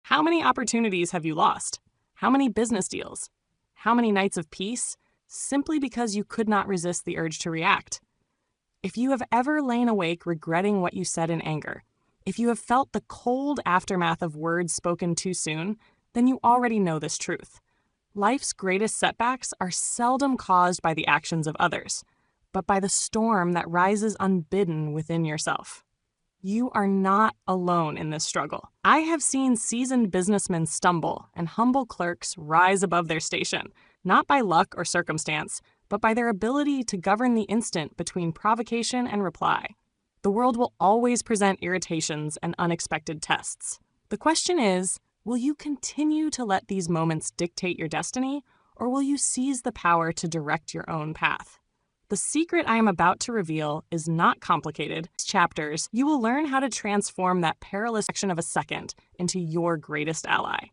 How many opportunities have you lost? How many business deals? How many nights of peace? Simply because you could not resist the urge to react. If you have ever lain awake regretting what you said in anger, if you have felt the cold aftermath of words spoken too soon, then you already know this truth. Life's greatest setbacks are seldom caused by the actions of others, but by the storm that rises unbidden within yourself. You are not alone in this struggle. I have seen seasoned businessmen stumble and humble clerks rise above their station, not by luck or circumstance, but by their ability to govern the instant between provocation and reply. The world will always present irritations and unexpected tests. The question is, will you continue to let these moments dictate your destiny, or will you seize the power to direct your own path? The secret I am about to reveal is not complicated. In chapters, you will learn how to transform that perilous fraction of a second into your greatest ally.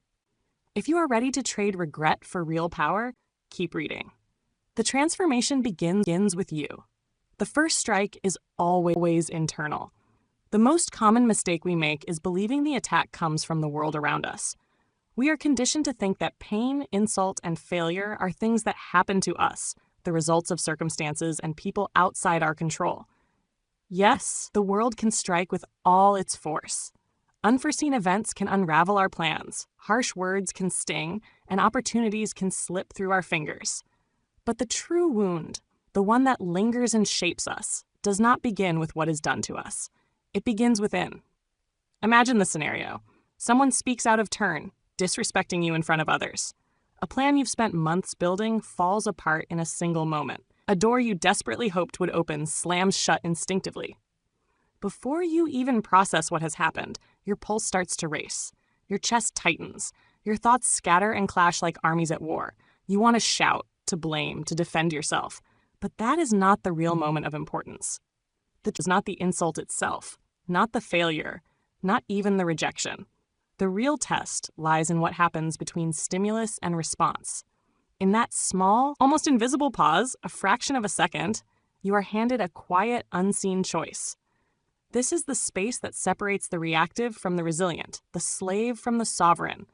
If you are ready to trade regret for real power, keep reading. The transformation begins with you. The first strike is always internal. The most common mistake we make is believing the attack comes from the world around us. We are conditioned to think that pain, insult, and failure are things that happen to us, the results of circumstances and people outside our control. Yes, the world can strike with all its force. Unforeseen events can unravel our plans, harsh words can sting, and opportunities can slip through our fingers. But the true wound, the one that lingers and shapes us, does not begin with what is done to us. It begins within. Imagine the scenario. Someone speaks out of turn, disrespecting you in front of others. A plan you've spent months building falls apart in a single moment. A door you desperately hoped would open slams shut instinctively. Before you even process what has happened, your pulse starts to race. Your chest tightens. Your thoughts scatter and clash like armies at war. You want to shout, to blame, to defend yourself. But that is not the real moment of importance. That is not the insult itself, not the failure, not even the rejection. The real test lies in what happens between stimulus and response. In that small, almost invisible pause, a fraction of a second, you are handed a quiet, unseen choice. This is the space that separates the reactive from the resilient, the slave from the sovereign.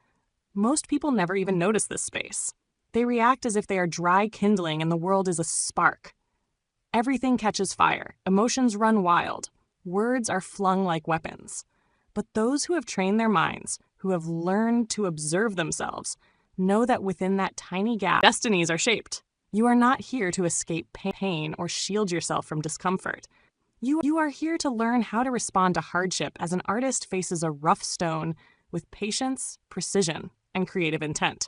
Most people never even notice this space. They react as if they are dry kindling and the world is a spark. Everything catches fire, emotions run wild, words are flung like weapons. But those who have trained their minds, who have learned to observe themselves, know that within that tiny gap, destinies are shaped. You are not here to escape pain or shield yourself from discomfort. You are here to learn how to respond to hardship as an artist faces a rough stone with patience, precision, and creative intent.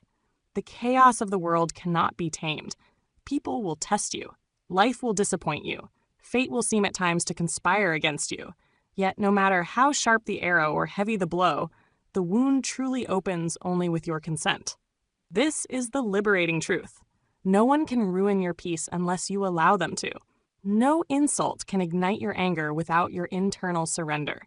The chaos of the world cannot be tamed. People will test you. Life will disappoint you. Fate will seem at times to conspire against you. Yet no matter how sharp the arrow or heavy the blow, the wound truly opens only with your consent. This is the liberating truth. No one can ruin your peace unless you allow them to. No insult can ignite your anger without your internal surrender.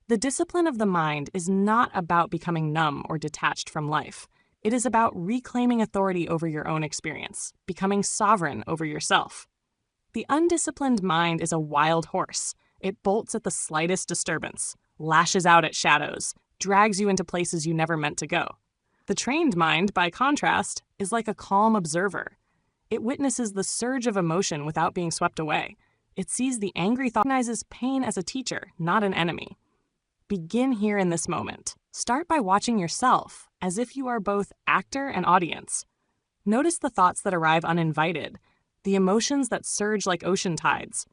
The discipline of the mind is not about becoming numb or detached from life. It is about reclaiming authority over your own experience, becoming sovereign over yourself. The undisciplined mind is a wild horse. It bolts at the slightest disturbance, lashes out at shadows, drags you into places you never meant to go. The trained mind, by contrast, is like a calm observer. It witnesses the surge of emotion without being swept away. It sees the angry thought, recognizes pain as a teacher, not an enemy. Begin here in this moment. Start by watching yourself, as if you are both actor and audience. Notice the thoughts that arrive uninvited, the emotions that surge like ocean tides.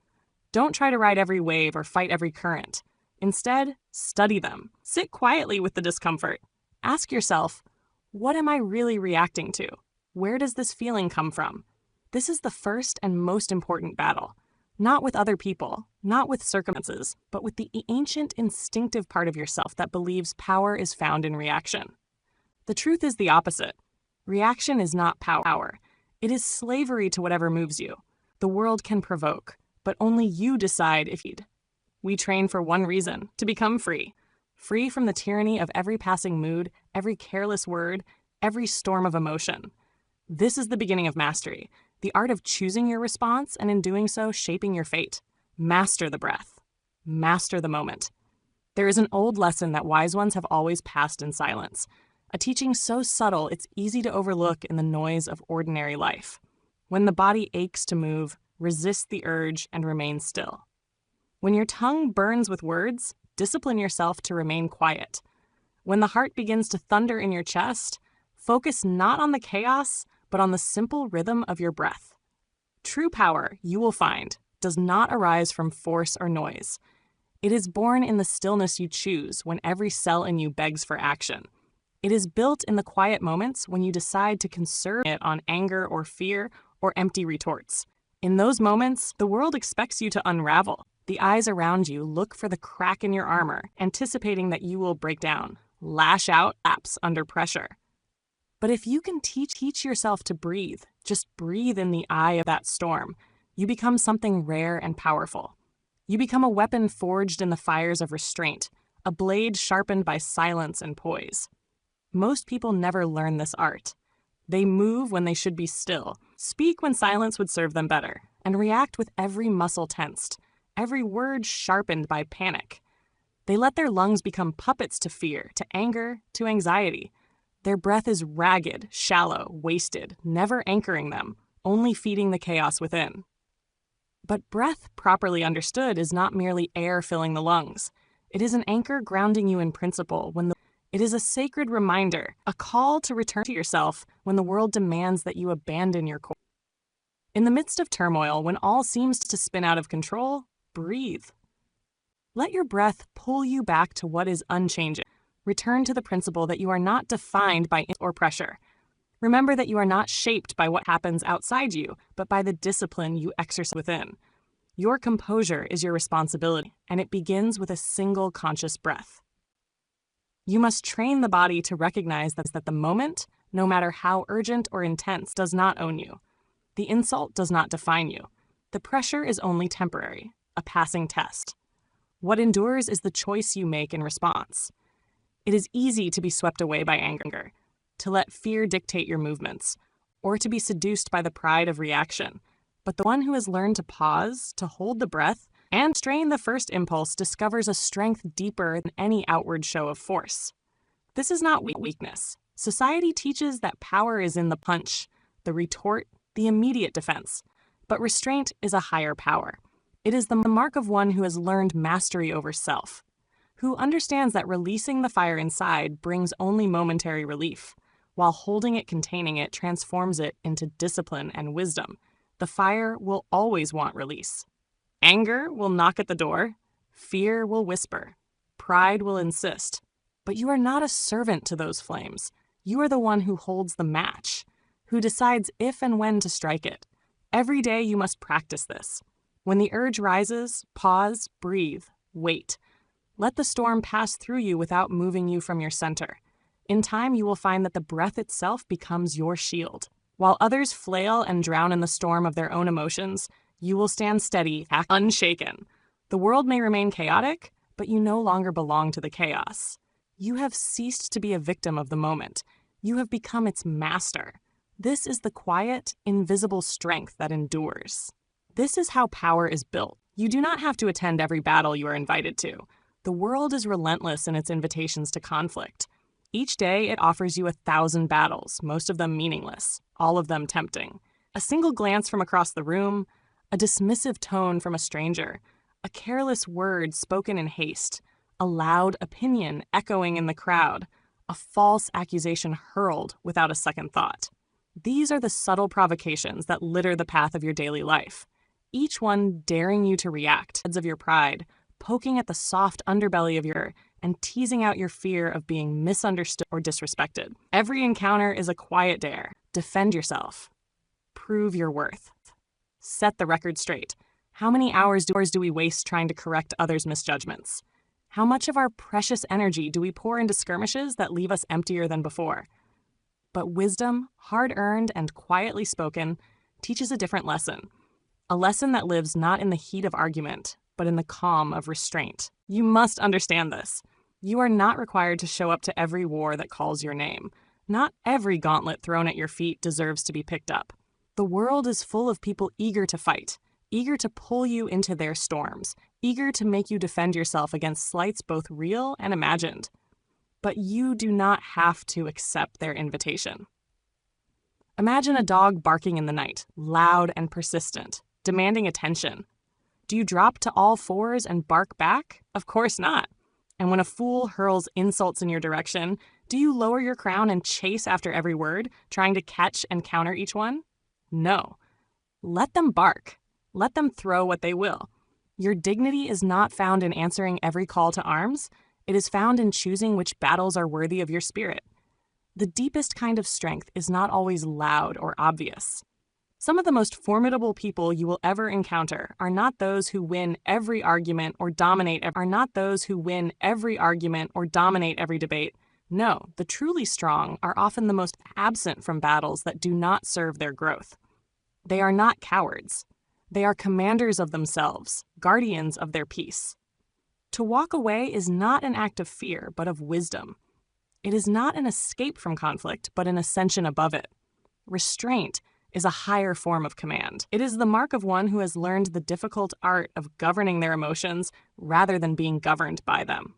Don't try to ride every wave or fight every current. Instead, study them. Sit quietly with the discomfort. Ask yourself, what am I really reacting to? Where does this feeling come from? This is the first and most important battle. Not with other people, not with circumstances, but with the ancient instinctive part of yourself that believes power is found in reaction. The truth is the opposite. Reaction is not power. It is slavery to whatever moves you. The world can provoke, but only you decide if you'd. We train for one reason, to become free. Free from the tyranny of every passing mood, every careless word, every storm of emotion. This is the beginning of mastery, the art of choosing your response and in doing so, shaping your fate. Master the breath. Master the moment. There is an old lesson that wise ones have always passed in silence, a teaching so subtle it's easy to overlook in the noise of ordinary life. When the body aches to move, resist the urge and remain still. When your tongue burns with words, discipline yourself to remain quiet. When the heart begins to thunder in your chest, focus not on the chaos, but on the simple rhythm of your breath. True power, you will find, does not arise from force or noise. It is born in the stillness you choose when every cell in you begs for action. It is built in the quiet moments when you decide to conserve it on anger or fear or empty retorts. In those moments, the world expects you to unravel. The eyes around you look for the crack in your armor, anticipating that you will break down, lash out, collapse under pressure. But if you can teach yourself to breathe, just breathe in the eye of that storm, you become something rare and powerful. You become a weapon forged in the fires of restraint, a blade sharpened by silence and poise. Most people never learn this art. They move when they should be still, speak when silence would serve them better, and react with every muscle tensed, every word sharpened by panic. They let their lungs become puppets to fear, to anger, to anxiety. Their breath is ragged, shallow, wasted, never anchoring them, only feeding the chaos within. But breath, properly understood, is not merely air filling the lungs. It is an anchor grounding you in principle it is a sacred reminder, a call to return to yourself when the world demands that you abandon your core. In the midst of turmoil, when all seems to spin out of control, breathe. Let your breath pull you back to what is unchanging. Return to the principle that you are not defined by or pressure. Remember that you are not shaped by what happens outside you, but by the discipline you exercise within. Your composure is your responsibility, and it begins with a single conscious breath. You must train the body to recognize that the moment, no matter how urgent or intense, does not own you. The insult does not define you. The pressure is only temporary, a passing test. What endures is the choice you make in response. It is easy to be swept away by anger, to let fear dictate your movements, or to be seduced by the pride of reaction. But the one who has learned to pause, to hold the breath, and strain the first impulse discovers a strength deeper than any outward show of force. This is not weakness. Society teaches that power is in the punch, the retort, the immediate defense. But restraint is a higher power. It is the mark of one who has learned mastery over self, who understands that releasing the fire inside brings only momentary relief, while holding it, containing it, transforms it into discipline and wisdom. The fire will always want release. Anger will knock at the door. Fear will whisper. Pride will insist. But you are not a servant to those flames. You are the one who holds the match, who decides if and when to strike it. Every day you must practice this. When the urge rises, pause, breathe, wait. Let the storm pass through you without moving you from your center. In time, you will find that the breath itself becomes your shield. While others flail and drown in the storm of their own emotions, you will stand steady, unshaken. The world may remain chaotic, but you no longer belong to the chaos. You have ceased to be a victim of the moment. You have become its master. This is the quiet, invisible strength that endures. This is how power is built. You do not have to attend every battle you are invited to. The world is relentless in its invitations to conflict. Each day, it offers you 1,000 battles, most of them meaningless, all of them tempting. A single glance from across the room, a dismissive tone from a stranger, a careless word spoken in haste, a loud opinion echoing in the crowd, a false accusation hurled without a second thought. These are the subtle provocations that litter the path of your daily life, each one daring you to react, of your pride, poking at the soft underbelly of your and teasing out your fear of being misunderstood or disrespected. Every encounter is a quiet dare. Defend yourself. Prove your worth. Set the record straight. How many hours do we waste trying to correct others' misjudgments? How much of our precious energy do we pour into skirmishes that leave us emptier than before? But wisdom, hard-earned and quietly spoken, teaches a different lesson. A lesson that lives not in the heat of argument, but in the calm of restraint. You must understand this. You are not required to show up to every war that calls your name. Not every gauntlet thrown at your feet deserves to be picked up. The world is full of people eager to fight, eager to pull you into their storms, eager to make you defend yourself against slights both real and imagined. But you do not have to accept their invitation. Imagine a dog barking in the night, loud and persistent, demanding attention. Do you drop to all fours and bark back? Of course not. And when a fool hurls insults in your direction, do you lower your crown and chase after every word, trying to catch and counter each one? No. Let them bark. Let them throw what they will. Your dignity is not found in answering every call to arms. It is found in choosing which battles are worthy of your spirit. The deepest kind of strength is not always loud or obvious. Some of the most formidable people you will ever encounter are not those who win every argument or dominate every debate. No, the truly strong are often the most absent from battles that do not serve their growth. They are not cowards. They are commanders of themselves, guardians of their peace. To walk away is not an act of fear, but of wisdom. It is not an escape from conflict, but an ascension above it. Restraint is a higher form of command. It is the mark of one who has learned the difficult art of governing their emotions rather than being governed by them.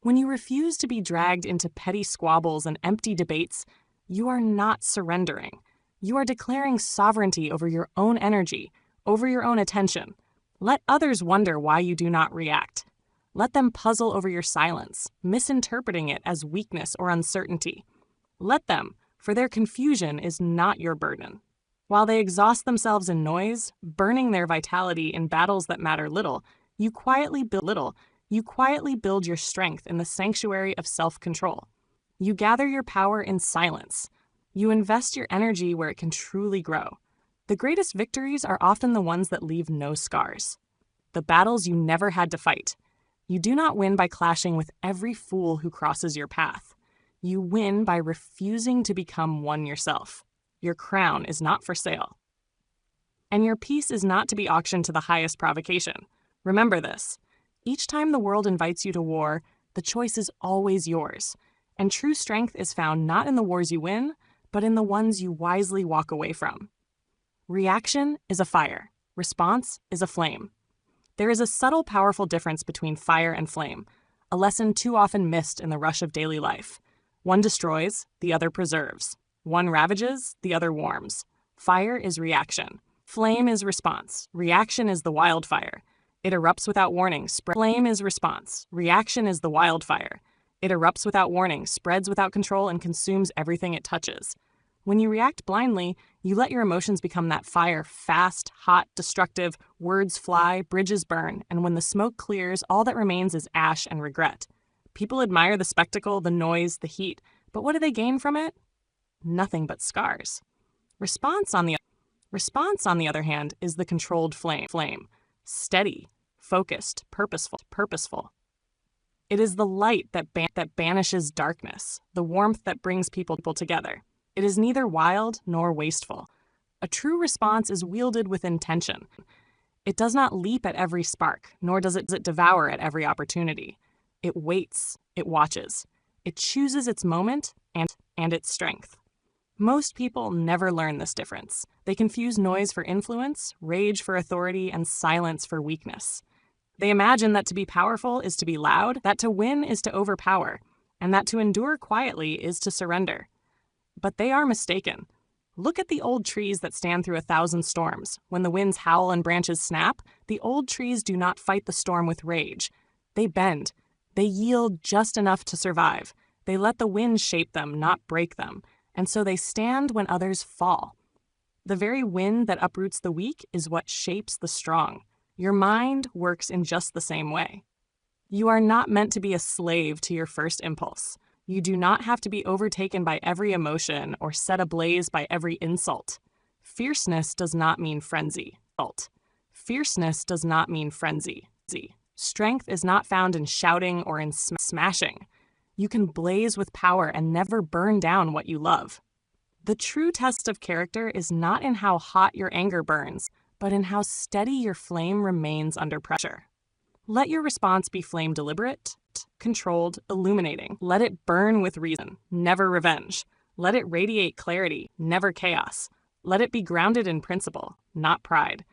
When you refuse to be dragged into petty squabbles and empty debates, you are not surrendering. You are declaring sovereignty over your own energy, over your own attention. Let others wonder why you do not react. Let them puzzle over your silence, misinterpreting it as weakness or uncertainty. Let them, for their confusion is not your burden. While they exhaust themselves in noise, burning their vitality in battles that matter little, you quietly build your strength in the sanctuary of self-control. You gather your power in silence. You invest your energy where it can truly grow. The greatest victories are often the ones that leave no scars. The battles you never had to fight. You do not win by clashing with every fool who crosses your path. You win by refusing to become one yourself. Your crown is not for sale. And your peace is not to be auctioned to the highest provocation. Remember this. Each time the world invites you to war, the choice is always yours. And true strength is found not in the wars you win, but in the ones you wisely walk away from. Reaction is a fire. Response is a flame. There is a subtle, powerful difference between fire and flame, a lesson too often missed in the rush of daily life. One destroys, the other preserves. One ravages, the other warms. Fire is reaction. Flame is response. Reaction is the wildfire. It erupts without warning. Flame is response. Reaction is the wildfire. It erupts without warning, spreads without control, and consumes everything it touches. When you react blindly, you let your emotions become that fire, fast, hot, destructive, words fly, bridges burn, and when the smoke clears, all that remains is ash and regret. People admire the spectacle, the noise, the heat, but what do they gain from it? Nothing but scars. Response, on the other hand, is the controlled flame. Steady, focused, purposeful. It is the light that banishes darkness, the warmth that brings people together. It is neither wild nor wasteful. A true response is wielded with intention. It does not leap at every spark, nor does it devour at every opportunity. It waits, it watches. It chooses its moment and its strength. Most people never learn this difference. They confuse noise for influence, rage for authority, and silence for weakness. They imagine that to be powerful is to be loud, that to win is to overpower, and that to endure quietly is to surrender. But they are mistaken. Look at the old trees that stand through 1,000 storms. When the winds howl and branches snap, the old trees do not fight the storm with rage. They bend. They yield just enough to survive. They let the wind shape them, not break them. And so they stand when others fall. The very wind that uproots the weak is what shapes the strong. Your mind works in just the same way. You are not meant to be a slave to your first impulse. You do not have to be overtaken by every emotion or set ablaze by every insult. Fierceness does not mean frenzy. Fierceness does not mean frenzy. Strength is not found in shouting or in smashing. You can blaze with power and never burn down what you love. The true test of character is not in how hot your anger burns, but in how steady your flame remains under pressure. Let your response be flame deliberate, controlled, illuminating. Let it burn with reason, never revenge. Let it radiate clarity, never chaos. Let it be grounded in principle, not pride.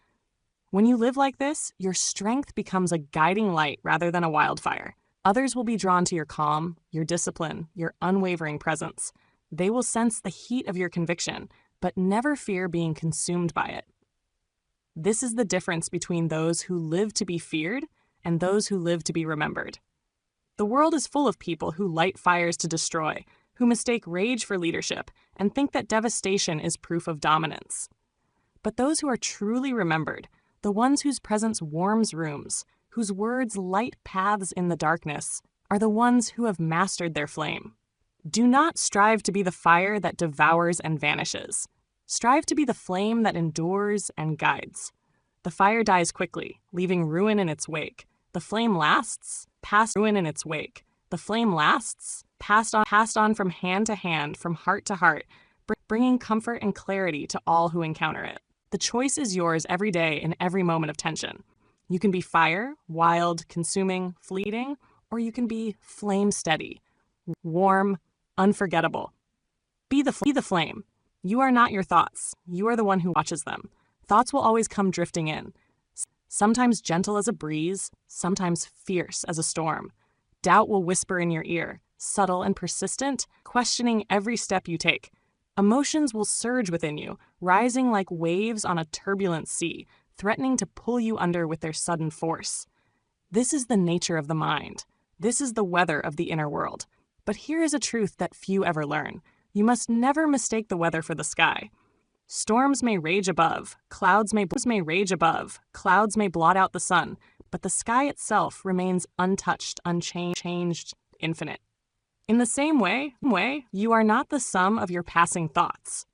When you live like this, your strength becomes a guiding light rather than a wildfire. Others will be drawn to your calm, your discipline, your unwavering presence. They will sense the heat of your conviction, but never fear being consumed by it. This is the difference between those who live to be feared and those who live to be remembered. The world is full of people who light fires to destroy, who mistake rage for leadership, and think that devastation is proof of dominance. But those who are truly remembered, the ones whose presence warms rooms, whose words light paths in the darkness, are the ones who have mastered their flame. Do not strive to be the fire that devours and vanishes. Strive to be the flame that endures and guides. The fire dies quickly, leaving ruin in its wake. The flame lasts, passed ruin in its wake. The flame lasts, passed on from hand to hand, from heart to heart, bringing comfort and clarity to all who encounter it. The choice is yours every day in every moment of tension. You can be fire, wild, consuming, fleeting, or you can be flame steady, warm, unforgettable. Be the flame. You are not your thoughts. You are the one who watches them. Thoughts will always come drifting in, sometimes gentle as a breeze, sometimes fierce as a storm. Doubt will whisper in your ear, subtle and persistent, questioning every step you take. Emotions will surge within you, rising like waves on a turbulent sea, threatening to pull you under with their sudden force. This is the nature of the mind. This is the weather of the inner world. But here is a truth that few ever learn. You must never mistake the weather for the sky. Storms may rage above, clouds may rage above, clouds may blot out the sun, but the sky itself remains untouched, unchanged, infinite. In the same way, you are not the sum of your passing thoughts.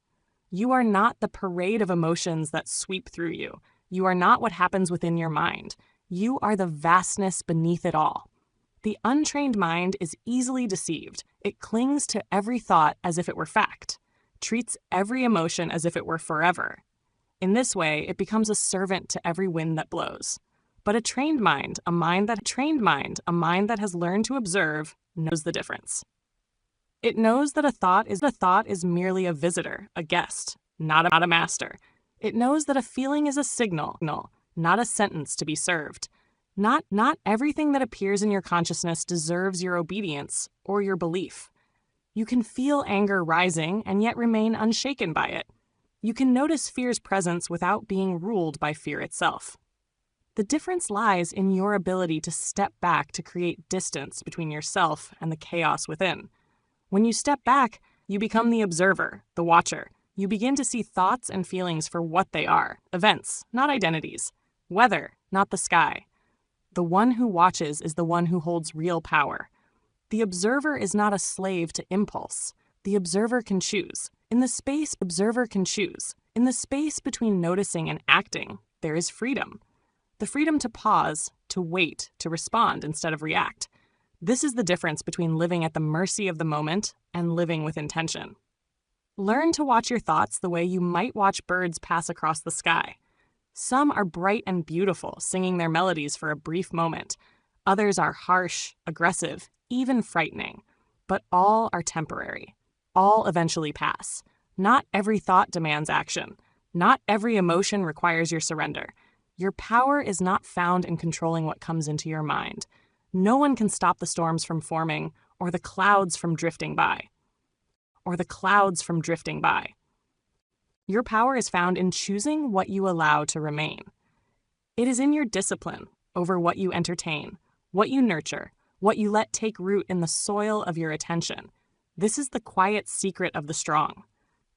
You are not the parade of emotions that sweep through you. You are not what happens within your mind. You are the vastness beneath it all. The untrained mind is easily deceived. It clings to every thought as if it were fact, treats every emotion as if it were forever. In this way, it becomes a servant to every wind that blows. But a trained mind, a mind that has learned to observe, knows the difference. It knows that a thought is merely a visitor, a guest, not a master. It knows that a feeling is a signal, not a sentence to be served. Not everything that appears in your consciousness deserves your obedience or your belief. You can feel anger rising and yet remain unshaken by it. You can notice fear's presence without being ruled by fear itself. The difference lies in your ability to step back to create distance between yourself and the chaos within. When you step back, you become the observer, the watcher. You begin to see thoughts and feelings for what they are, events, not identities, weather, not the sky. The one who watches is the one who holds real power. The observer is not a slave to impulse. The observer can choose. In the space between noticing and acting, there is freedom. The freedom to pause, to wait, to respond instead of react. This is the difference between living at the mercy of the moment and living with intention. Learn to watch your thoughts the way you might watch birds pass across the sky. Some are bright and beautiful, singing their melodies for a brief moment. Others are harsh, aggressive, even frightening. But all are temporary. All eventually pass. Not every thought demands action. Not every emotion requires your surrender. Your power is not found in controlling what comes into your mind. No one can stop the storms from forming or the clouds from drifting by. Your power is found in choosing what you allow to remain. It is in your discipline over what you entertain, what you nurture, what you let take root in the soil of your attention. This is the quiet secret of the strong.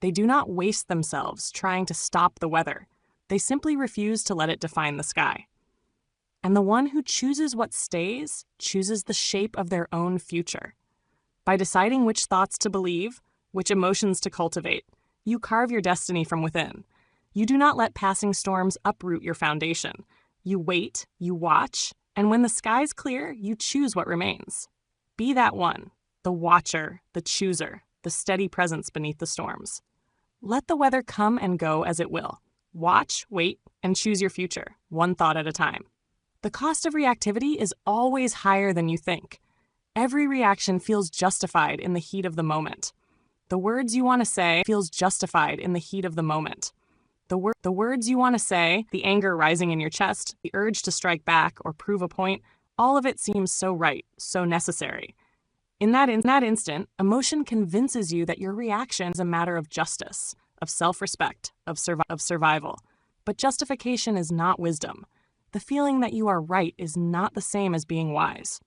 They do not waste themselves trying to stop the weather. They simply refuse to let it define the sky. And the one who chooses what stays chooses the shape of their own future. By deciding which thoughts to believe, which emotions to cultivate, you carve your destiny from within. You do not let passing storms uproot your foundation. You wait, you watch, and when the sky's clear, you choose what remains. Be that one, the watcher, the chooser, the steady presence beneath the storms. Let the weather come and go as it will. Watch, wait, and choose your future, one thought at a time. The cost of reactivity is always higher than you think. Every reaction feels justified in the heat of the moment. The words you want to say feels justified in the heat of the moment. The words you want to say, the anger rising in your chest, the urge to strike back or prove a point, all of it seems so right, so necessary. In that instant, emotion convinces you that your reaction is a matter of justice, of self-respect, of survival. But justification is not wisdom. The feeling that you are right is not the same as being wise.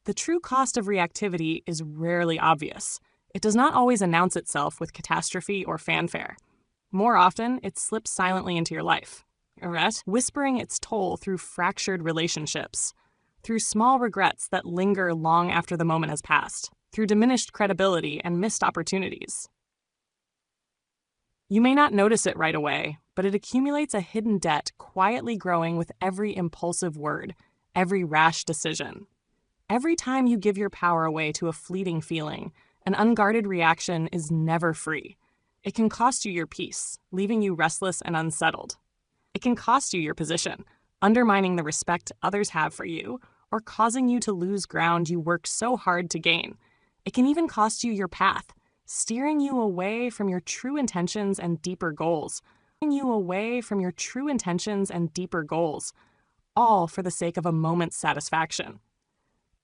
The true cost of reactivity is rarely obvious. It does not always announce itself with catastrophe or fanfare. More often, it slips silently into your life, whispering its toll through fractured relationships, through small regrets that linger long after the moment has passed, through diminished credibility and missed opportunities. You may not notice it right away, but it accumulates a hidden debt quietly growing with every impulsive word, every rash decision. Every time you give your power away to a fleeting feeling, an unguarded reaction is never free. It can cost you your peace, leaving you restless and unsettled. It can cost you your position, undermining the respect others have for you, or causing you to lose ground you worked so hard to gain. It can even cost you your path, steering you away from your true intentions and deeper goals, all for the sake of a moment's satisfaction.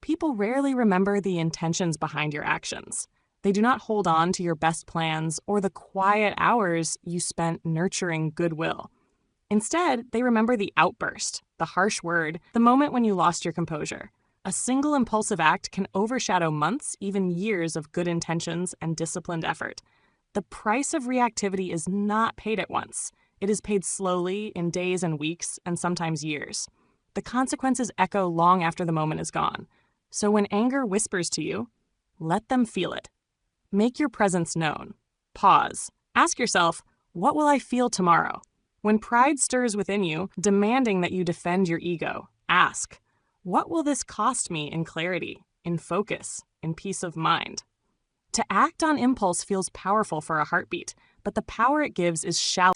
People rarely remember the intentions behind your actions. They do not hold on to your best plans or the quiet hours you spent nurturing goodwill. Instead, they remember the outburst, the harsh word, the moment when you lost your composure. A single impulsive act can overshadow months, even years of good intentions and disciplined effort. The price of reactivity is not paid at once. It is paid slowly, in days and weeks, and sometimes years. The consequences echo long after the moment is gone. So when anger whispers to you, let them feel it. Make your presence known. Pause. Ask yourself, what will I feel tomorrow? When pride stirs within you, demanding that you defend your ego, ask, what will this cost me in clarity, in focus, in peace of mind? To act on impulse feels powerful for a heartbeat, but the power it gives is shallow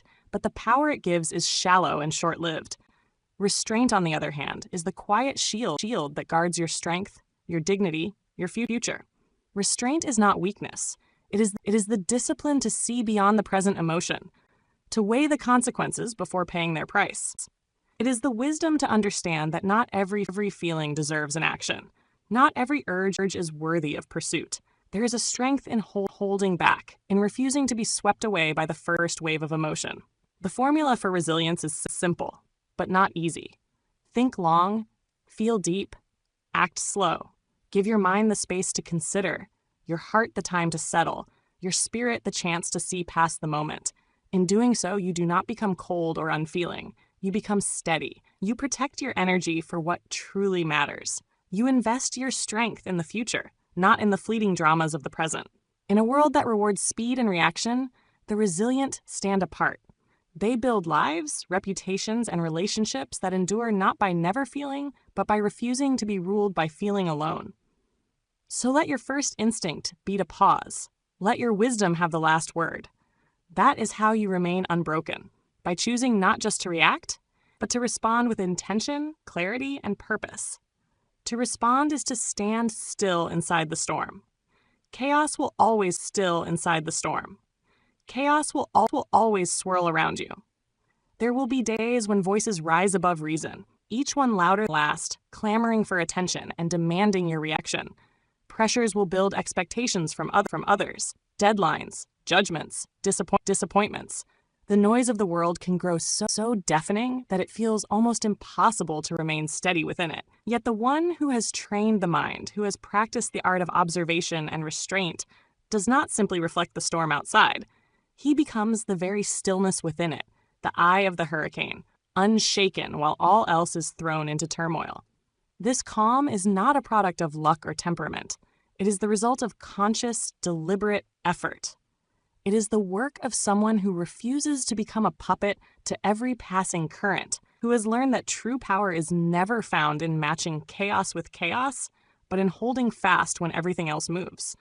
and short-lived. Restraint, on the other hand, is the quiet shield that guards your strength, your dignity, your future. Restraint is not weakness. It is the discipline to see beyond the present emotion, to weigh the consequences before paying their price. It is the wisdom to understand that not every feeling deserves an action. Not every urge is worthy of pursuit. There is a strength in holding back, in refusing to be swept away by the first wave of emotion. The formula for resilience is simple, but not easy. Think long, feel deep, act slow. Give your mind the space to consider, your heart the time to settle, your spirit the chance to see past the moment. In doing so, you do not become cold or unfeeling. You become steady. You protect your energy for what truly matters. You invest your strength in the future, not in the fleeting dramas of the present. In a world that rewards speed and reaction, the resilient stand apart. They build lives, reputations, and relationships that endure not by never feeling, but by refusing to be ruled by feeling alone. So let your first instinct be to pause. Let your wisdom have the last word. That is how you remain unbroken, by choosing not just to react, but to respond with intention, clarity, and purpose. To respond is to stand still inside the storm. Chaos will always still inside the storm. Chaos will always swirl around you. There will be days when voices rise above reason, each one louder than last, clamoring for attention and demanding your reaction. Pressures will build expectations from others, deadlines, judgments, disappointments. The noise of the world can grow so deafening that it feels almost impossible to remain steady within it. Yet the one who has trained the mind, who has practiced the art of observation and restraint, does not simply reflect the storm outside. He becomes the very stillness within it, the eye of the hurricane, unshaken while all else is thrown into turmoil. This calm is not a product of luck or temperament. It is the result of conscious, deliberate effort. It is the work of someone who refuses to become a puppet to every passing current, who has learned that true power is never found in matching chaos with chaos, but in holding fast when everything else moves.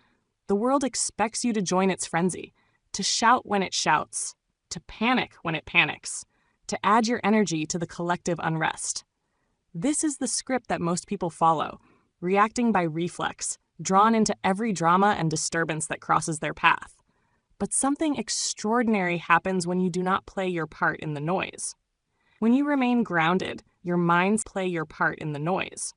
The world expects you to join its frenzy, to shout when it shouts, to panic when it panics, to add your energy to the collective unrest. This is the script that most people follow, reacting by reflex, drawn into every drama and disturbance that crosses their path. But something extraordinary happens when you do not play your part in the noise. When you remain grounded, your mind play your part in the noise.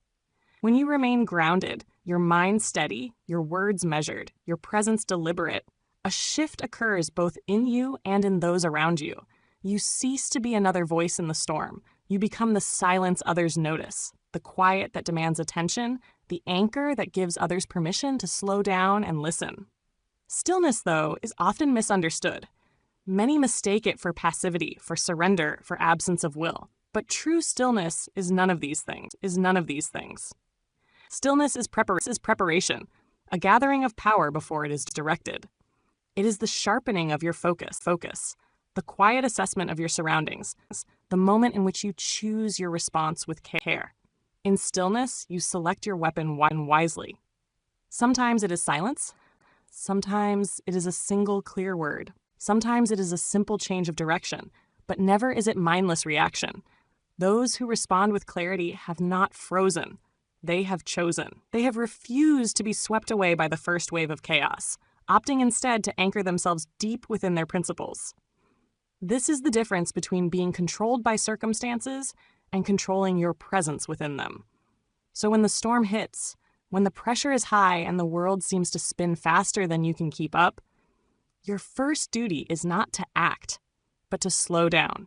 When you remain grounded, your mind steady, your words measured, your presence deliberate, a shift occurs both in you and in those around you. You cease to be another voice in the storm. You become the silence others notice, the quiet that demands attention, the anchor that gives others permission to slow down and listen. Stillness, though, is often misunderstood. Many mistake it for passivity, for surrender, for absence of will. But true stillness is none of these things. Stillness is preparation, a gathering of power before it is directed. It is the sharpening of your focus, the quiet assessment of your surroundings, the moment in which you choose your response with care. In stillness, you select your weapon wisely. Sometimes it is silence. Sometimes it is a single clear word. Sometimes it is a simple change of direction, but never is it mindless reaction. Those who respond with clarity have not frozen. They have chosen. They have refused to be swept away by the first wave of chaos, opting instead to anchor themselves deep within their principles. This is the difference between being controlled by circumstances and controlling your presence within them. So when the storm hits, when the pressure is high and the world seems to spin faster than you can keep up, your first duty is not to act, but to slow down.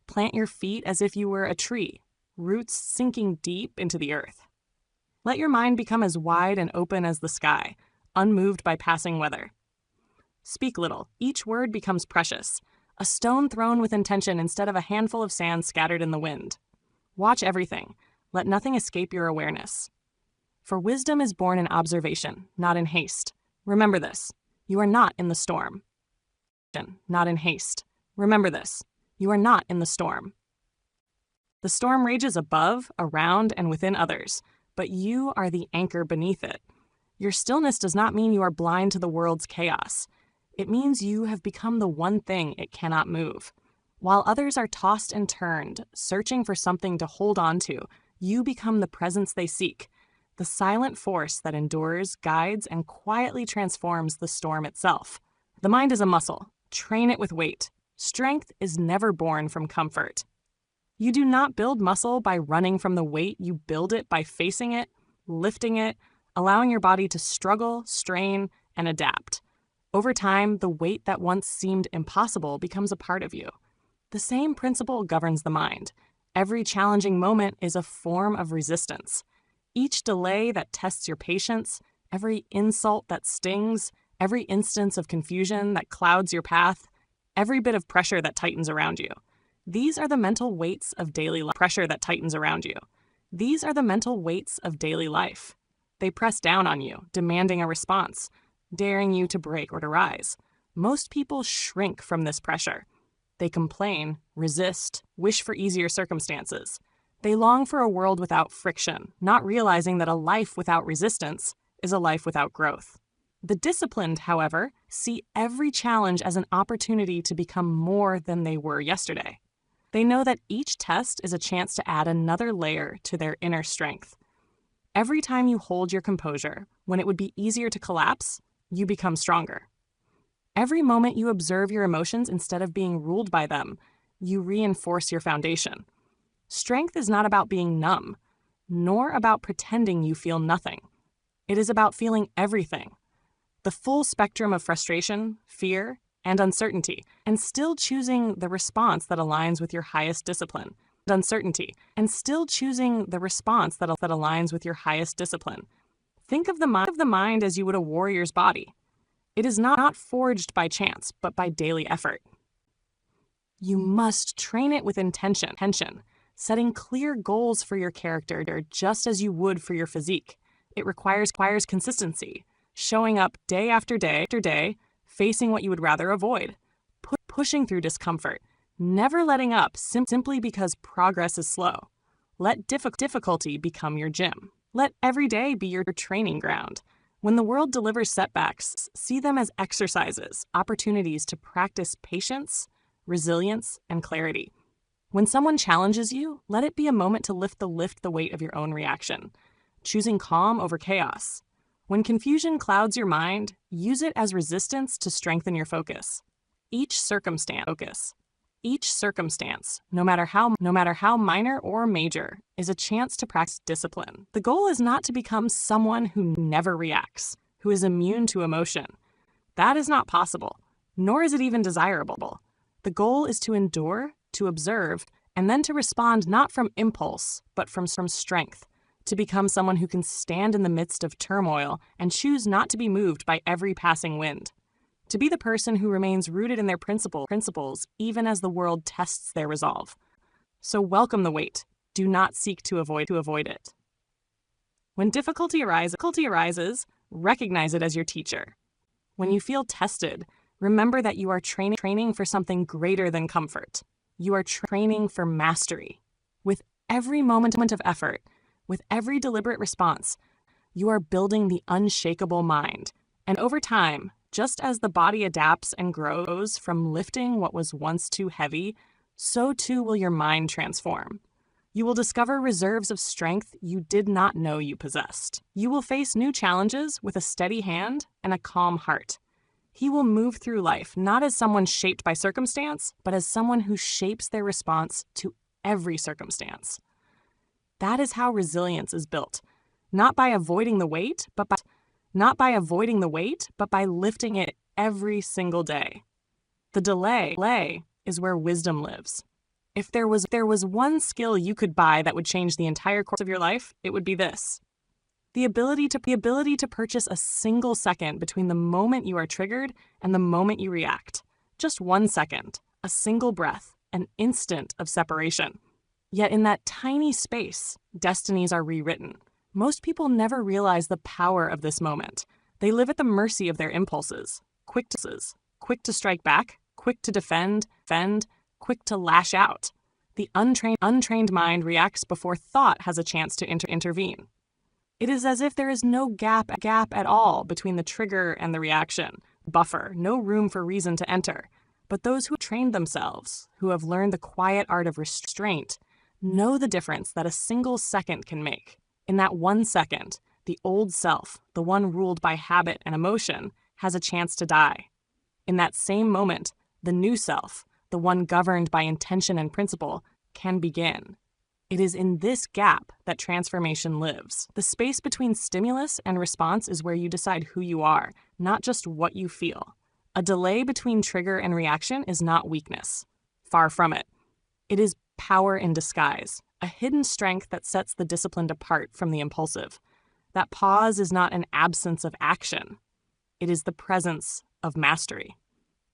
Plant your feet as if you were a tree, roots sinking deep into the earth. Let your mind become as wide and open as the sky, unmoved by passing weather. Speak little. Each word becomes precious, a stone thrown with intention instead of a handful of sand scattered in the wind. Watch everything. Let nothing escape your awareness. For wisdom is born in observation, not in haste. Remember this. You are not in the storm. Not in haste. Remember this. You are not in the storm. The storm rages above, around, and within others, but you are the anchor beneath it. Your stillness does not mean you are blind to the world's chaos. It means you have become the one thing it cannot move. While others are tossed and turned, searching for something to hold on to, you become the presence they seek, the silent force that endures, guides, and quietly transforms the storm itself. The mind is a muscle. Train it with weight. Strength is never born from comfort. You do not build muscle by running from the weight. You build it by facing it, lifting it, allowing your body to struggle, strain, and adapt. Over time, the weight that once seemed impossible becomes a part of you. The same principle governs the mind. Every challenging moment is a form of resistance. Each delay that tests your patience, every insult that stings, every instance of confusion that clouds your path, every bit of pressure that tightens around you. These are the mental weights of daily life. These are the mental weights of daily life. They press down on you, demanding a response, daring you to break or to rise. Most people shrink from this pressure. They complain, resist, wish for easier circumstances. They long for a world without friction, not realizing that a life without resistance is a life without growth. The disciplined, however, see every challenge as an opportunity to become more than they were yesterday. They know that each test is a chance to add another layer to their inner strength. Every time you hold your composure, when it would be easier to collapse, you become stronger. Every moment you observe your emotions instead of being ruled by them, you reinforce your foundation. Strength is not about being numb, nor about pretending you feel nothing. It is about feeling everything. The full spectrum of frustration, fear, and uncertainty, and still choosing the response that aligns with your highest discipline. Think of the mind as you would a warrior's body. It is not forged by chance, but by daily effort. You must train it with intention, setting clear goals for your character just as you would for your physique. It requires consistency, showing up day after day, facing what you would rather avoid, pushing through discomfort, never letting up simply because progress is slow. Let difficulty become your gym. Let every day be your training ground. When the world delivers setbacks, see them as exercises, opportunities to practice patience, resilience, and clarity. When someone challenges you, let it be a moment to lift the weight of your own reaction, choosing calm over chaos. When confusion clouds your mind, use it as resistance to strengthen your focus. Each circumstance, no matter how minor or major, is a chance to practice discipline. The goal is not to become someone who never reacts, who is immune to emotion. That is not possible, nor is it even desirable. The goal is to endure, to observe, and then to respond not from impulse, but from strength, to become someone who can stand in the midst of turmoil and choose not to be moved by every passing wind. To be the person who remains rooted in their principles even as the world tests their resolve. So welcome the wait. Do not seek to avoid it. When difficulty arises, recognize it as your teacher. When you feel tested, remember that you are training for something greater than comfort. You are training for mastery. With every moment of effort, with every deliberate response, you are building the unshakable mind. And over time, just as the body adapts and grows from lifting what was once too heavy, so too will your mind transform. You will discover reserves of strength you did not know you possessed. You will face new challenges with a steady hand and a calm heart. He will move through life not as someone shaped by circumstance, but as someone who shapes their response to every circumstance. That is how resilience is built, not by avoiding the weight, but by lifting it every single day. The delay is where wisdom lives. If there was one skill you could buy that would change the entire course of your life, it would be this. The ability to purchase a single second between the moment you are triggered and the moment you react. Just 1 second, a single breath, an instant of separation. Yet in that tiny space, destinies are rewritten. Most people never realize the power of this moment. They live at the mercy of their impulses, quick to strike back, quick to defend, quick to lash out. The untrained mind reacts before thought has a chance to intervene. It is as if there is no gap at all between the trigger and the reaction, buffer, no room for reason to enter. But those who have trained themselves, who have learned the quiet art of restraint, know the difference that a single second can make. In that 1 second, the old self, the one ruled by habit and emotion, has a chance to die. In that same moment, the new self, the one governed by intention and principle, can begin. It is in this gap that transformation lives. The space between stimulus and response is where you decide who you are, not just what you feel. A delay between trigger and reaction is not weakness. Far from it. It is power in disguise, a hidden strength that sets the disciplined apart from the impulsive. That pause is not an absence of action. It is the presence of mastery.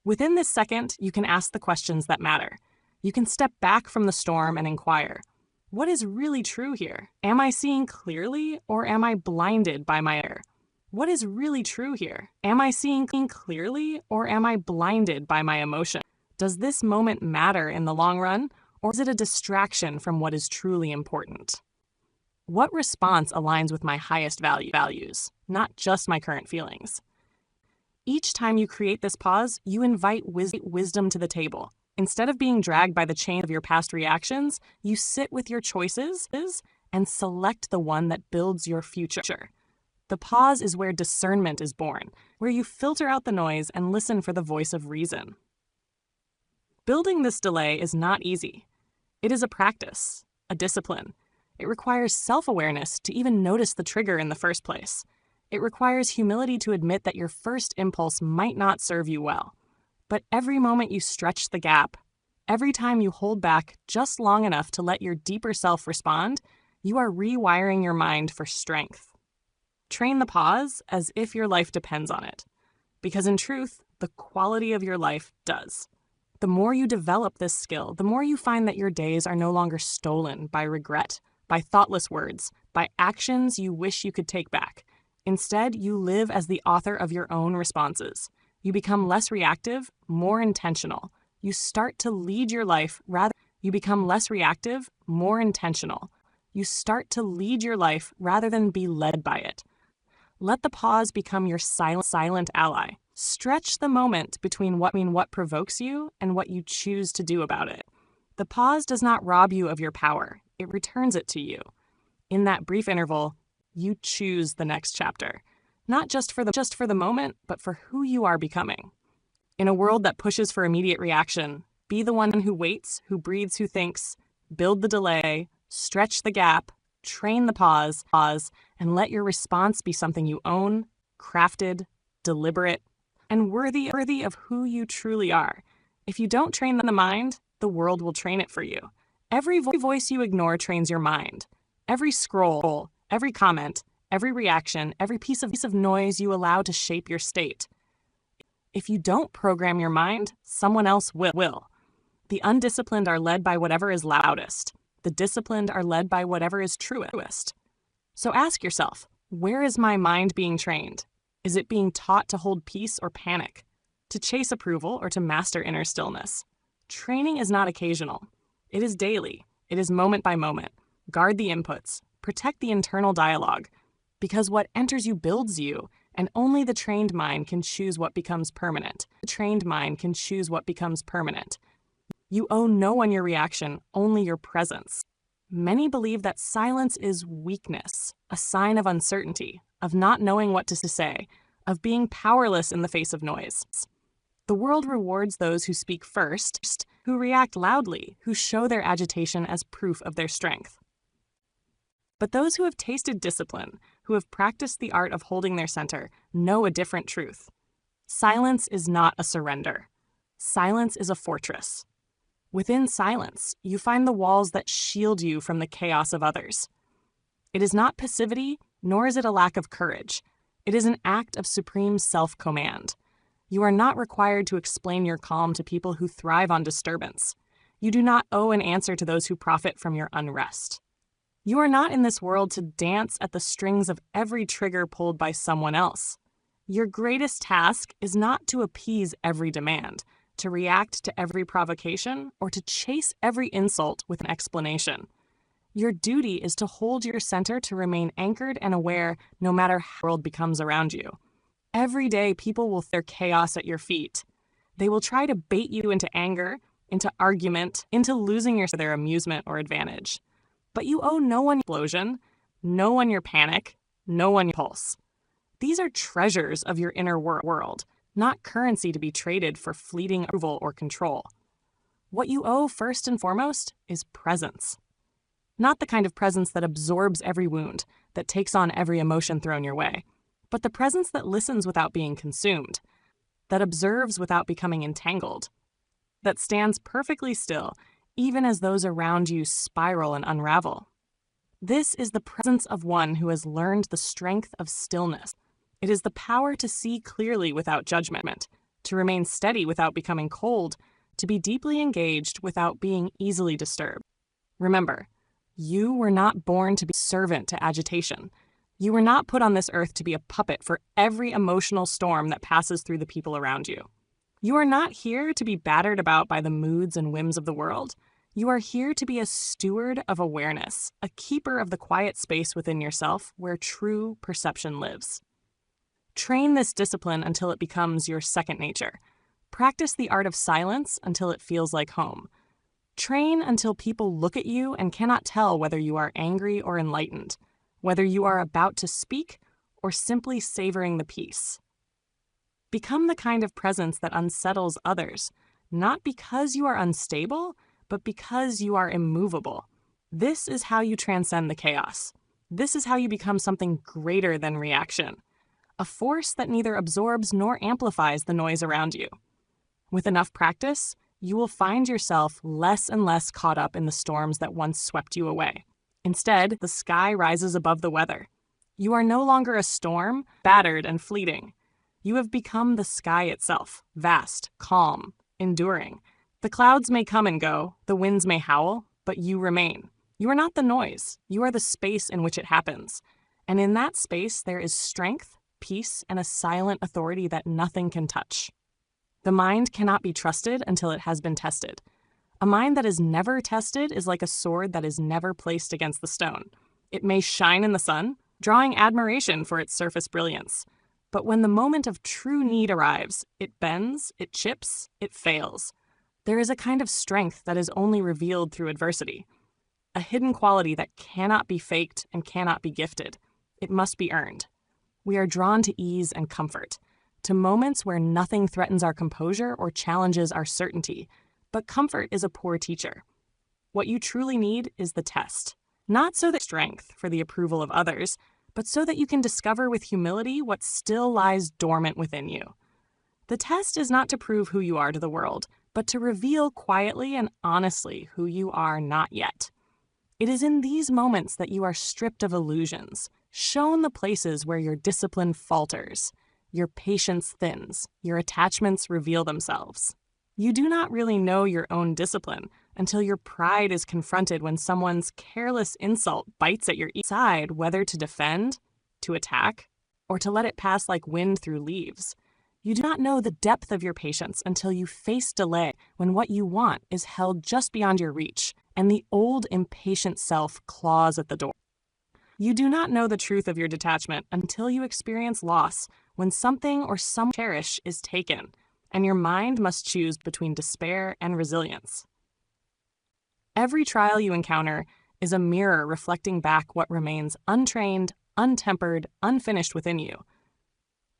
Within this second, you can ask the questions that matter. You can step back from the storm and inquire, what is really true here? Am I seeing clearly or am I blinded by my air? What is really true here? Am I seeing clearly or am I blinded by my emotion? Does this moment matter in the long run, or is it a distraction from what is truly important? What response aligns with my highest values, not just my current feelings? Each time you create this pause, you invite wisdom to the table. Instead of being dragged by the chain of your past reactions, you sit with your choices and select the one that builds your future. The pause is where discernment is born, where you filter out the noise and listen for the voice of reason. Building this delay is not easy. It is a practice, a discipline. It requires self-awareness to even notice the trigger in the first place. It requires humility to admit that your first impulse might not serve you well. But every moment you stretch the gap, every time you hold back just long enough to let your deeper self respond, you are rewiring your mind for strength. Train the pause as if your life depends on it. Because in truth, the quality of your life does. The more you develop this skill, the more you find that your days are no longer stolen by regret, by thoughtless words, by actions you wish you could take back. Instead, you live as the author of your own responses. You become less reactive, more intentional. You start to lead your life rather than be led by it. Let the pause become your silent ally. Stretch the moment between what provokes you and what you choose to do about it. The pause does not rob you of your power. It returns it to you. In that brief interval, you choose the next chapter. not just for the moment, but for who you are becoming. In a world that pushes for immediate reaction, be the one who waits, who breathes, who thinks, build the delay, stretch the gap, train the pause, and let your response be something you own, crafted, deliberate, and worthy of who you truly are. If you don't train the mind, the world will train it for you. Every voice you ignore trains your mind. Every scroll, every comment, every reaction, every piece of noise you allow to shape your state. If you don't program your mind, someone else will. The undisciplined are led by whatever is loudest. The disciplined are led by whatever is truest. So ask yourself, where is my mind being trained? Is it being taught to hold peace or panic? To chase approval or to master inner stillness? Training is not occasional. It is daily. It is moment by moment. Guard the inputs. Protect the internal dialogue. Because what enters you builds you, and only the trained mind can choose what becomes permanent. The trained mind can choose what becomes permanent. You owe no one your reaction, only your presence. Many believe that silence is weakness, a sign of uncertainty, of not knowing what to say, of being powerless in the face of noise. The world rewards those who speak first, who react loudly, who show their agitation as proof of their strength. But those who have tasted discipline, who have practiced the art of holding their center, know a different truth. Silence is not a surrender. Silence is a fortress. Within silence, you find the walls that shield you from the chaos of others. It is not passivity, nor is it a lack of courage. It is an act of supreme self-command. You are not required to explain your calm to people who thrive on disturbance. You do not owe an answer to those who profit from your unrest. You are not in this world to dance at the strings of every trigger pulled by someone else. Your greatest task is not to appease every demand, to react to every provocation, or to chase every insult with an explanation. Your duty is to hold your center to remain anchored and aware no matter how the world becomes around you. Every day, people will throw chaos at your feet. They will try to bait you into anger, into argument, into losing their amusement or advantage. But you owe no one your explosion, no one your panic, no one your pulse. These are treasures of your inner world, not currency to be traded for fleeting approval or control. What you owe first and foremost is presence. Not the kind of presence that absorbs every wound, that takes on every emotion thrown your way, but the presence that listens without being consumed, that observes without becoming entangled, that stands perfectly still even as those around you spiral and unravel. This is the presence of one who has learned the strength of stillness. It is the power to see clearly without judgment, to remain steady without becoming cold, to be deeply engaged without being easily disturbed. Remember, you were not born to be a servant to agitation. You were not put on this earth to be a puppet for every emotional storm that passes through the people around you. You are not here to be battered about by the moods and whims of the world. You are here to be a steward of awareness, a keeper of the quiet space within yourself where true perception lives. Train this discipline until it becomes your second nature. Practice the art of silence until it feels like home. Train until people look at you and cannot tell whether you are angry or enlightened, whether you are about to speak or simply savoring the peace. Become the kind of presence that unsettles others, not because you are unstable, but because you are immovable. This is how you transcend the chaos. This is how you become something greater than reaction, a force that neither absorbs nor amplifies the noise around you. With enough practice, you will find yourself less and less caught up in the storms that once swept you away. Instead, the sky rises above the weather. You are no longer a storm, battered and fleeting. You have become the sky itself, vast, calm, enduring. The clouds may come and go, the winds may howl, but you remain. You are not the noise, you are the space in which it happens. And in that space, there is strength, peace, and a silent authority that nothing can touch. The mind cannot be trusted until it has been tested. A mind that is never tested is like a sword that is never placed against the stone. It may shine in the sun, drawing admiration for its surface brilliance. But when the moment of true need arrives, it bends, it chips, it fails. There is a kind of strength that is only revealed through adversity, a hidden quality that cannot be faked and cannot be gifted. It must be earned. We are drawn to ease and comfort, to moments where nothing threatens our composure or challenges our certainty. But comfort is a poor teacher. What you truly need is the test, not so that strength for the approval of others, but so that you can discover with humility what still lies dormant within you. The test is not to prove who you are to the world, but to reveal quietly and honestly who you are not yet. It is in these moments that you are stripped of illusions, shown the places where your discipline falters, your patience thins, your attachments reveal themselves. You do not really know your own discipline until your pride is confronted when someone's careless insult bites at your side, whether to defend, to attack, or to let it pass like wind through leaves. You do not know the depth of your patience until you face delay when what you want is held just beyond your reach and the old impatient self claws at the door. You do not know the truth of your detachment until you experience loss when something or someone you cherish is taken, and your mind must choose between despair and resilience. Every trial you encounter is a mirror reflecting back what remains untrained, untempered, unfinished within you.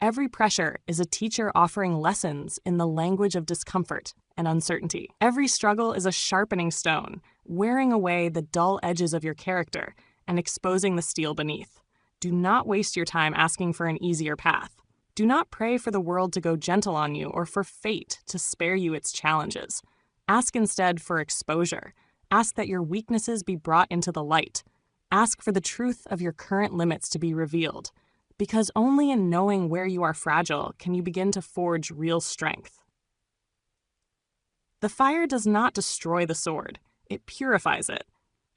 Every pressure is a teacher offering lessons in the language of discomfort and uncertainty. Every struggle is a sharpening stone, wearing away the dull edges of your character and exposing the steel beneath. Do not waste your time asking for an easier path. Do not pray for the world to go gentle on you or for fate to spare you its challenges. Ask instead for exposure. Ask that your weaknesses be brought into the light. Ask for the truth of your current limits to be revealed. Because only in knowing where you are fragile can you begin to forge real strength. The fire does not destroy the sword, it purifies it.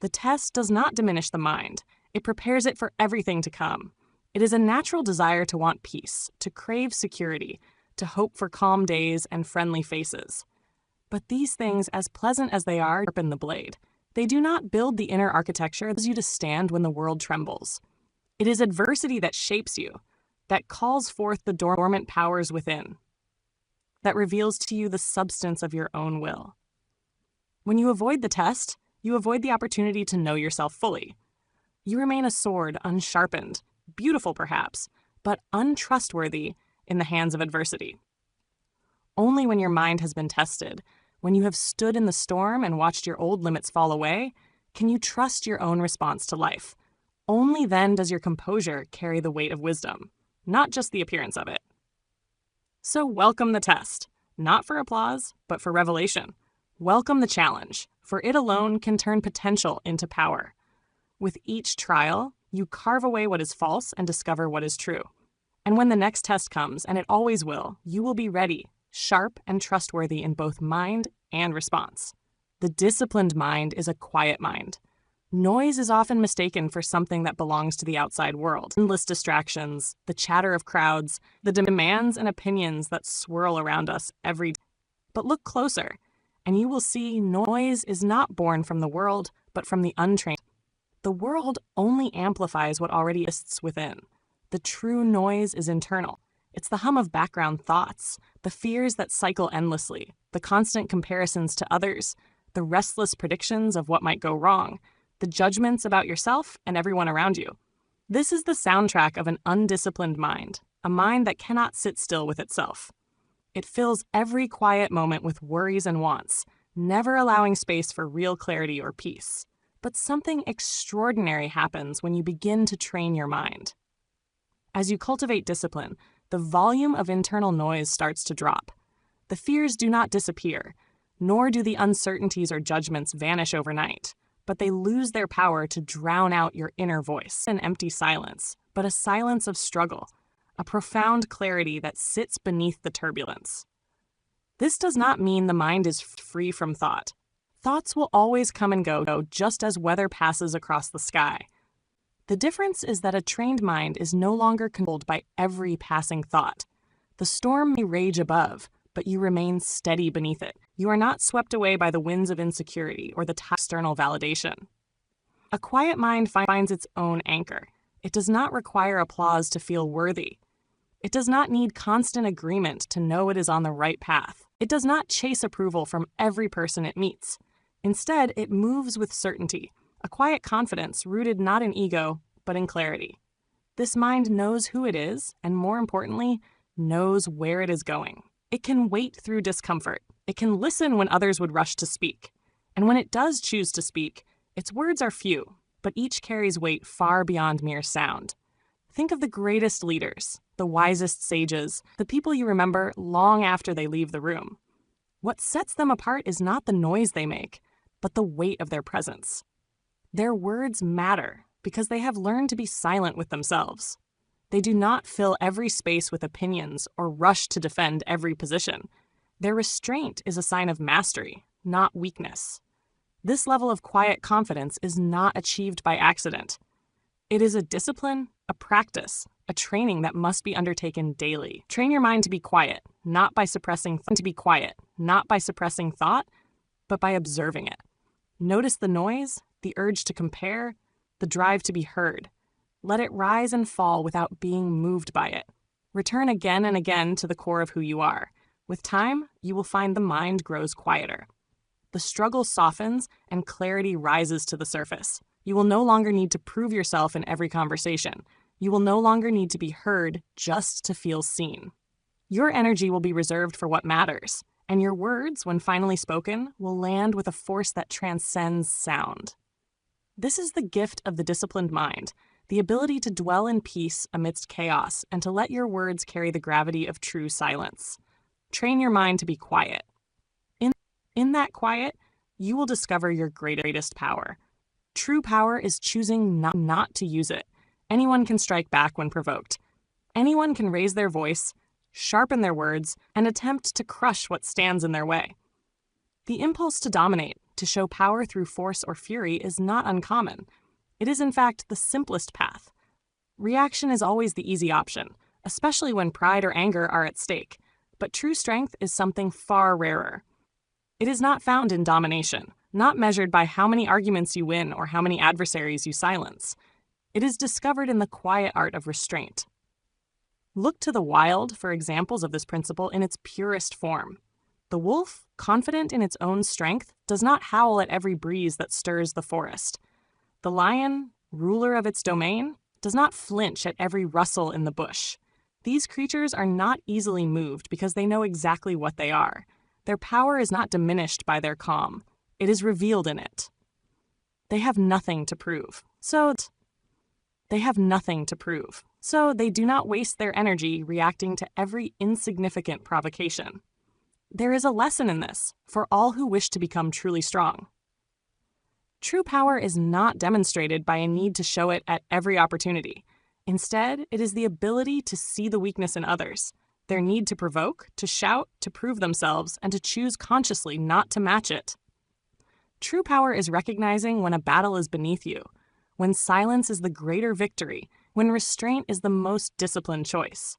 The test does not diminish the mind, it prepares it for everything to come. It is a natural desire to want peace, to crave security, to hope for calm days and friendly faces. But these things, as pleasant as they are, sharpen the blade. They do not build the inner architecture that allows you to stand when the world trembles. It is adversity that shapes you, that calls forth the dormant powers within, that reveals to you the substance of your own will. When you avoid the test, you avoid the opportunity to know yourself fully. You remain a sword unsharpened, beautiful perhaps, but untrustworthy in the hands of adversity. Only when your mind has been tested, when you have stood in the storm and watched your old limits fall away, can you trust your own response to life. Only then does your composure carry the weight of wisdom, not just the appearance of it. So welcome the test, not for applause, but for revelation. Welcome the challenge, for it alone can turn potential into power. With each trial, you carve away what is false and discover what is true. And when the next test comes, and it always will, you will be ready, sharp and trustworthy in both mind and response. The disciplined mind is a quiet mind. Noise is often mistaken for something that belongs to the outside world. Endless distractions, the chatter of crowds, the demands and opinions that swirl around us every day. But look closer, and you will see noise is not born from the world, but from the untrained. The world only amplifies what already exists within. The true noise is internal. It's the hum of background thoughts, the fears that cycle endlessly, the constant comparisons to others, the restless predictions of what might go wrong, the judgments about yourself and everyone around you. This is the soundtrack of an undisciplined mind, a mind that cannot sit still with itself. It fills every quiet moment with worries and wants, never allowing space for real clarity or peace. But something extraordinary happens when you begin to train your mind. As you cultivate discipline, the volume of internal noise starts to drop. The fears do not disappear, nor do the uncertainties or judgments vanish overnight, but they lose their power to drown out your inner voice. An empty silence, but a silence of struggle, a profound clarity that sits beneath the turbulence. This does not mean the mind is free from thought. Thoughts will always come and go, just as weather passes across the sky. The difference is that a trained mind is no longer controlled by every passing thought. The storm may rage above, but you remain steady beneath it. You are not swept away by the winds of insecurity or the external validation. A quiet mind finds its own anchor. It does not require applause to feel worthy. It does not need constant agreement to know it is on the right path. It does not chase approval from every person it meets. Instead, it moves with certainty, a quiet confidence rooted not in ego, but in clarity. This mind knows who it is, and more importantly, knows where it is going. It can wait through discomfort. It can listen when others would rush to speak. And when it does choose to speak, its words are few, but each carries weight far beyond mere sound. Think of the greatest leaders, the wisest sages, the people you remember long after they leave the room. What sets them apart is not the noise they make, but the weight of their presence. Their words matter because they have learned to be silent with themselves. They do not fill every space with opinions or rush to defend every position. Their restraint is a sign of mastery, not weakness. This level of quiet confidence is not achieved by accident. It is a discipline, a practice, a training that must be undertaken daily. Train your mind to be quiet, not by suppressing thought, but by observing it. Notice the noise, the urge to compare, the drive to be heard. Let it rise and fall without being moved by it. Return again and again to the core of who you are. With time, you will find the mind grows quieter. The struggle softens and clarity rises to the surface. You will no longer need to prove yourself in every conversation. You will no longer need to be heard just to feel seen. Your energy will be reserved for what matters, and your words, when finally spoken, will land with a force that transcends sound. This is the gift of the disciplined mind, the ability to dwell in peace amidst chaos and to let your words carry the gravity of true silence. Train your mind to be quiet. In that quiet, you will discover your greatest power. True power is choosing not to use it. Anyone can strike back when provoked. Anyone can raise their voice, sharpen their words, and attempt to crush what stands in their way. The impulse to dominate, to show power through force or fury, is not uncommon. It is, in fact, the simplest path. Reaction is always the easy option, especially when pride or anger are at stake. But true strength is something far rarer. It is not found in domination, not measured by how many arguments you win or how many adversaries you silence. It is discovered in the quiet art of restraint. Look to the wild for examples of this principle in its purest form. The wolf, confident in its own strength, does not howl at every breeze that stirs the forest. The lion, ruler of its domain, does not flinch at every rustle in the bush. These creatures are not easily moved because they know exactly what they are. Their power is not diminished by their calm. It is revealed in it. They have nothing to prove. So they do not waste their energy reacting to every insignificant provocation. There is a lesson in this for all who wish to become truly strong. True power is not demonstrated by a need to show it at every opportunity. Instead, it is the ability to see the weakness in others, their need to provoke, to shout, to prove themselves, and to choose consciously not to match it. True power is recognizing when a battle is beneath you, when silence is the greater victory, when restraint is the most disciplined choice.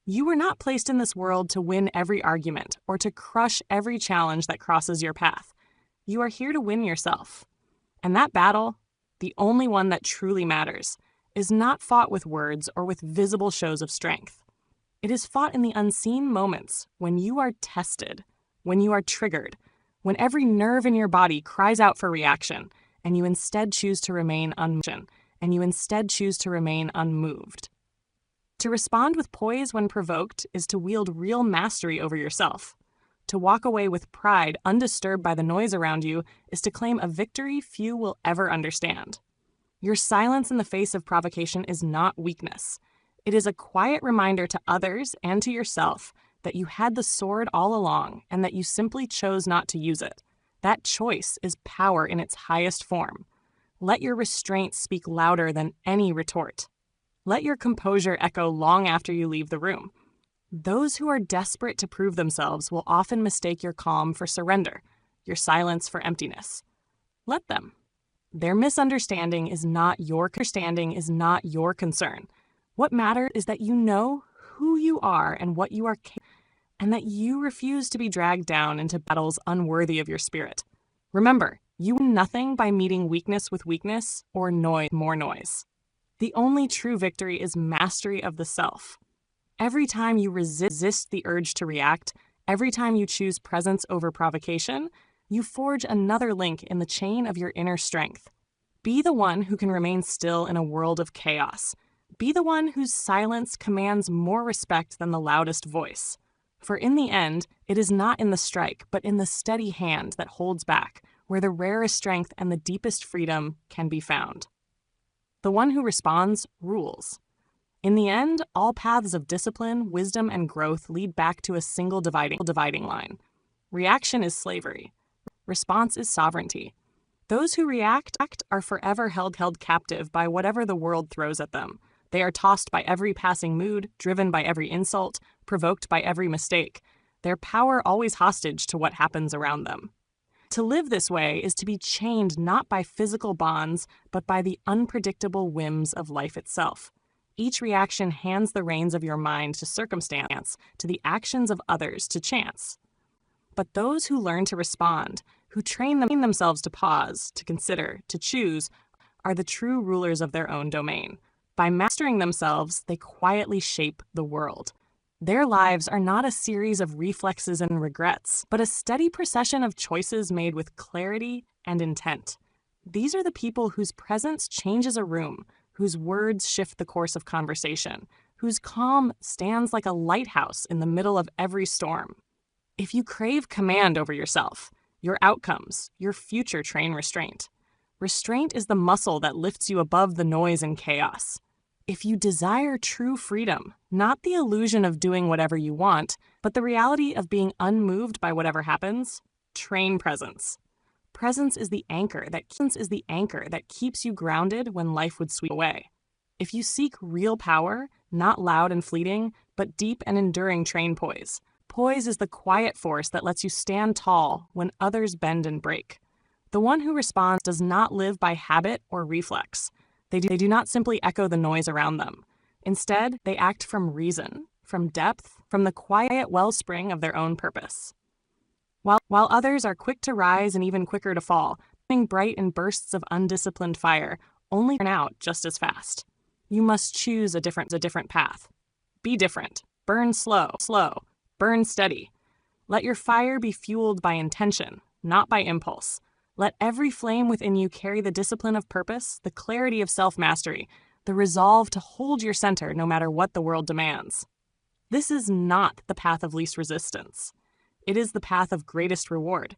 You were not placed in this world to win every argument or to crush every challenge that crosses your path. You are here to win yourself. And that battle, the only one that truly matters, is not fought with words or with visible shows of strength. It is fought in the unseen moments when you are tested, when you are triggered, when every nerve in your body cries out for reaction, and you instead choose to remain unmoved. To respond with poise when provoked is to wield real mastery over yourself. To walk away with pride undisturbed by the noise around you is to claim a victory few will ever understand. Your silence in the face of provocation is not weakness. It is a quiet reminder to others and to yourself that you had the sword all along and that you simply chose not to use it. That choice is power in its highest form. Let your restraint speak louder than any retort. Let your composure echo long after you leave the room. Those who are desperate to prove themselves will often mistake your calm for surrender, your silence for emptiness. Let them. Their misunderstanding is not your concern. What matters is that you know who you are and what you are capable of, and that you refuse to be dragged down into battles unworthy of your spirit. Remember, you win nothing by meeting weakness with weakness or more noise. The only true victory is mastery of the self. Every time you resist the urge to react, every time you choose presence over provocation, you forge another link in the chain of your inner strength. Be the one who can remain still in a world of chaos. Be the one whose silence commands more respect than the loudest voice. For in the end, it is not in the strike, but in the steady hand that holds back, where the rarest strength and the deepest freedom can be found. The one who responds rules. In the end, all paths of discipline, wisdom, and growth lead back to a single dividing line. Reaction is slavery. Response is sovereignty. Those who react are forever held captive by whatever the world throws at them. They are tossed by every passing mood, driven by every insult, provoked by every mistake. Their power always hostage to what happens around them. To live this way is to be chained not by physical bonds, but by the unpredictable whims of life itself. Each reaction hands the reins of your mind to circumstance, to the actions of others, to chance. But those who learn to respond, who train themselves to pause, to consider, to choose, are the true rulers of their own domain. By mastering themselves, they quietly shape the world. Their lives are not a series of reflexes and regrets, but a steady procession of choices made with clarity and intent. These are the people whose presence changes a room, whose words shift the course of conversation, whose calm stands like a lighthouse in the middle of every storm. If you crave command over yourself, your outcomes, your future train restraint. Restraint is the muscle that lifts you above the noise and chaos. If you desire true freedom, not the illusion of doing whatever you want, but the reality of being unmoved by whatever happens, train presence. Presence is the anchor that keeps you grounded when life would sweep away. If you seek real power, not loud and fleeting, but deep and enduring, train poise. Poise is the quiet force that lets you stand tall when others bend and break. The one who responds does not live by habit or reflex. They do not simply echo the noise around them. Instead, they act from reason, from depth, from the quiet wellspring of their own purpose. While others are quick to rise and even quicker to fall, burning bright in bursts of undisciplined fire, only turn out just as fast. You must choose a different path. Be different. Burn slow, burn steady. Let your fire be fueled by intention, not by impulse. Let every flame within you carry the discipline of purpose, the clarity of self-mastery, the resolve to hold your center no matter what the world demands. This is not the path of least resistance. It is the path of greatest reward.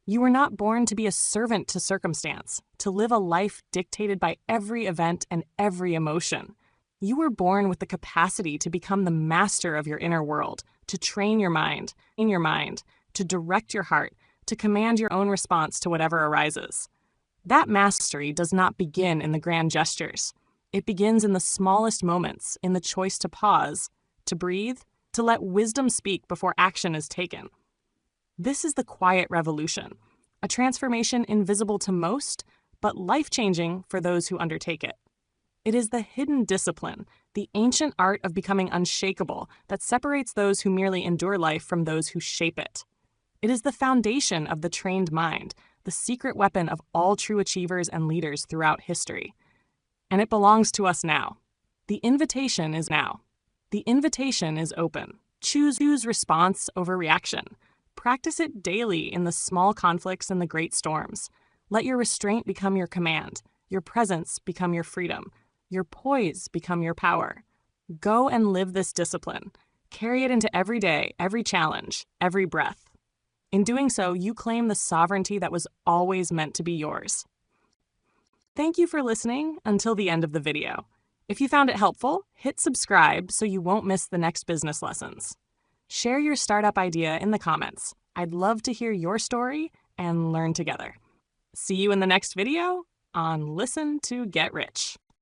You were not born to be a servant to circumstance, to live a life dictated by every event and every emotion. You were born with the capacity to become the master of your inner world, to train your mind, to direct your heart, to command your own response to whatever arises. That mastery does not begin in the grand gestures. It begins in the smallest moments, in the choice to pause, to breathe, to let wisdom speak before action is taken. This is the quiet revolution, a transformation invisible to most, but life-changing for those who undertake it. It is the hidden discipline, the ancient art of becoming unshakable, that separates those who merely endure life from those who shape it. It is the foundation of the trained mind, the secret weapon of all true achievers and leaders throughout history. And it belongs to us now. The invitation is now. The invitation is open. Choose response over reaction. Practice it daily in the small conflicts and the great storms. Let your restraint become your command, your presence become your freedom, your poise become your power. Go and live this discipline. Carry it into every day, every challenge, every breath. In doing so, you claim the sovereignty that was always meant to be yours. Thank you for listening until the end of the video. If you found it helpful, hit subscribe so you won't miss the next business lessons. Share your startup idea in the comments. I'd love to hear your story and learn together. See you in the next video on Listen to Get Rich.